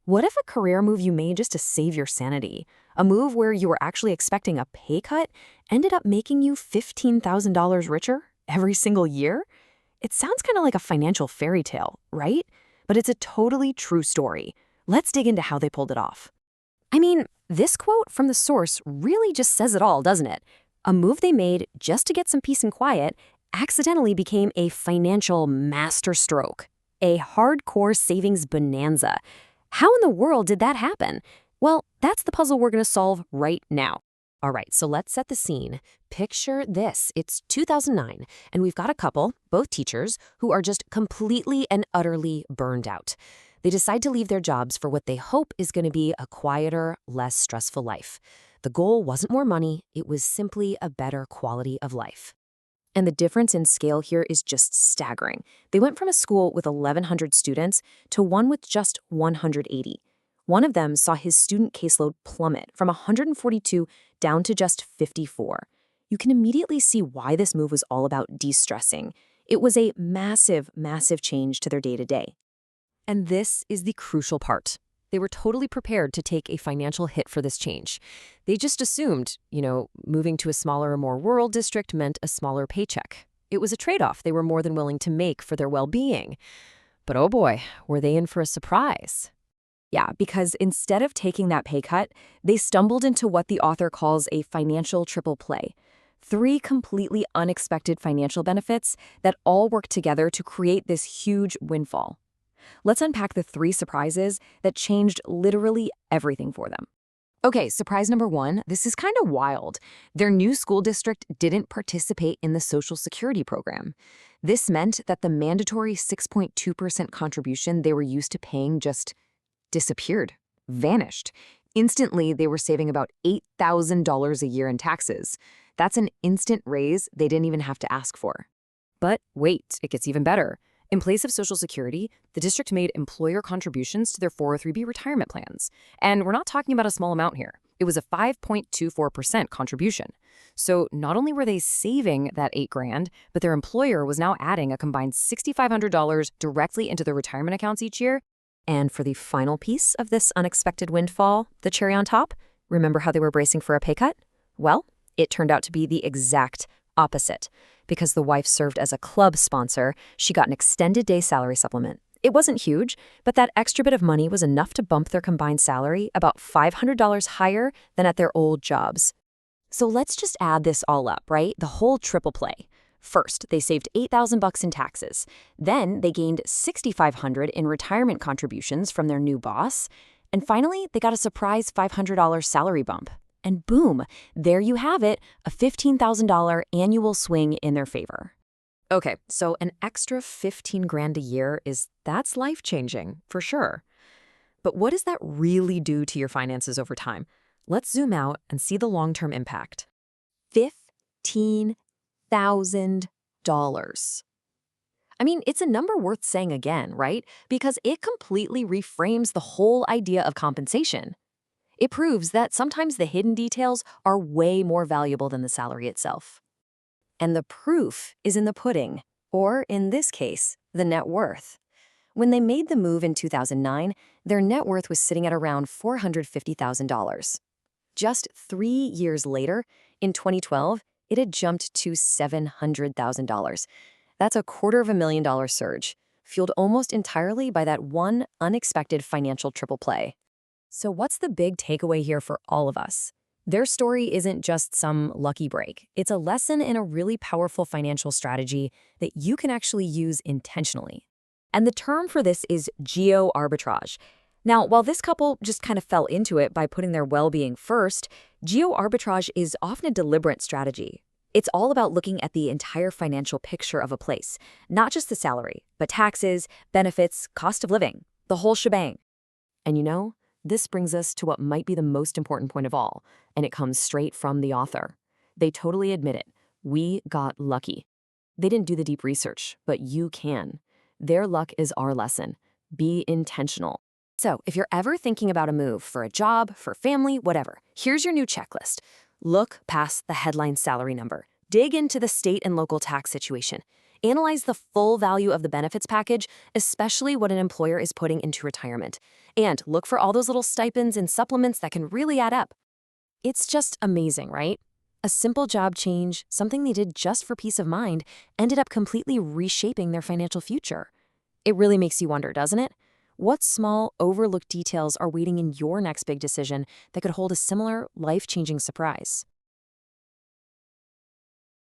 What if a career move you made just to save your sanity, a move where you were actually expecting a pay cut, ended up making you $15,000 richer every single year? It sounds kind of like a financial fairy tale, right? But it's a totally true story. Let's dig into how they pulled it off. I mean, this quote from the source really just says it all, doesn't it? A move they made just to get some peace and quiet accidentally became a financial masterstroke, a hardcore savings bonanza. How in the world did that happen? Well, that's the puzzle we're going to solve right now. All right, so let's set the scene. Picture this. It's 2009, and we've got a couple, both teachers, who are just completely and utterly burned out. They decide to leave their jobs for what they hope is going to be a quieter, less stressful life. The goal wasn't more money, it was simply a better quality of life. And the difference in scale here is just staggering. They went from a school with 1,100 students to one with just 180. One of them saw his student caseload plummet from 142 down to just 54. You can immediately see why this move was all about de-stressing. It was a massive, massive change to their day-to-day. And this is the crucial part. They were totally prepared to take a financial hit for this change. They just assumed, moving to a smaller, more rural district meant a smaller paycheck. It was a trade-off they were more than willing to make for their well-being. But oh boy, were they in for a surprise. Yeah, because instead of taking that pay cut, they stumbled into what the author calls a financial triple play. 3 completely unexpected financial benefits that all work together to create this huge windfall. Let's unpack the 3 surprises that changed literally everything for them. Okay, surprise number 1, this is kind of wild. Their new school district didn't participate in the Social Security program. This meant that the mandatory 6.2% contribution they were used to paying just disappeared, vanished. Instantly, they were saving about $8,000 a year in taxes. That's an instant raise they didn't even have to ask for. But wait, it gets even better. In place of Social Security, the district made employer contributions to their 403(b) retirement plans. And we're not talking about a small amount here. It was a 5.24% contribution. So not only were they saving that $8,000, but their employer was now adding a combined $6,500 directly into their retirement accounts each year. And for the final piece of this unexpected windfall, the cherry on top, remember how they were bracing for a pay cut? Well, it turned out to be the exact opposite. Because the wife served as a club sponsor, she got an extended day salary supplement. It wasn't huge, but that extra bit of money was enough to bump their combined salary about $500 higher than at their old jobs. So let's just add this all up, right? The whole triple play. First, they saved $8,000 in taxes. Then they gained $6,500 in retirement contributions from their new boss. And finally, they got a surprise $500 salary bump. And boom, there you have it, a $15,000 annual swing in their favor. Okay, so an extra $15,000 a year that's life-changing, for sure. But what does that really do to your finances over time? Let's zoom out and see the long-term impact. $15,000. I mean, it's a number worth saying again, right? Because it completely reframes the whole idea of compensation. It proves that sometimes the hidden details are way more valuable than the salary itself. And the proof is in the pudding, or in this case, the net worth. When they made the move in 2009, their net worth was sitting at around $450,000. Just 3 years later, in 2012, it had jumped to $700,000. That's a $250,000 surge, fueled almost entirely by that one unexpected financial triple play. So what's the big takeaway here for all of us? Their story isn't just some lucky break. It's a lesson in a really powerful financial strategy that you can actually use intentionally. And the term for this is geo-arbitrage. Now, while this couple just kind of fell into it by putting their well-being first, geo-arbitrage is often a deliberate strategy. It's all about looking at the entire financial picture of a place, not just the salary, but taxes, benefits, cost of living, the whole shebang. And this brings us to what might be the most important point of all, and it comes straight from the author. They totally admit it. We got lucky. They didn't do the deep research, but you can. Their luck is our lesson. Be intentional. So if you're ever thinking about a move for a job, for family, whatever, here's your new checklist. Look past the headline salary number. Dig into the state and local tax situation. Analyze the full value of the benefits package, especially what an employer is putting into retirement. And look for all those little stipends and supplements that can really add up. It's just amazing, right? A simple job change, something they did just for peace of mind, ended up completely reshaping their financial future. It really makes you wonder, doesn't it? What small, overlooked details are waiting in your next big decision that could hold a similar, life-changing surprise?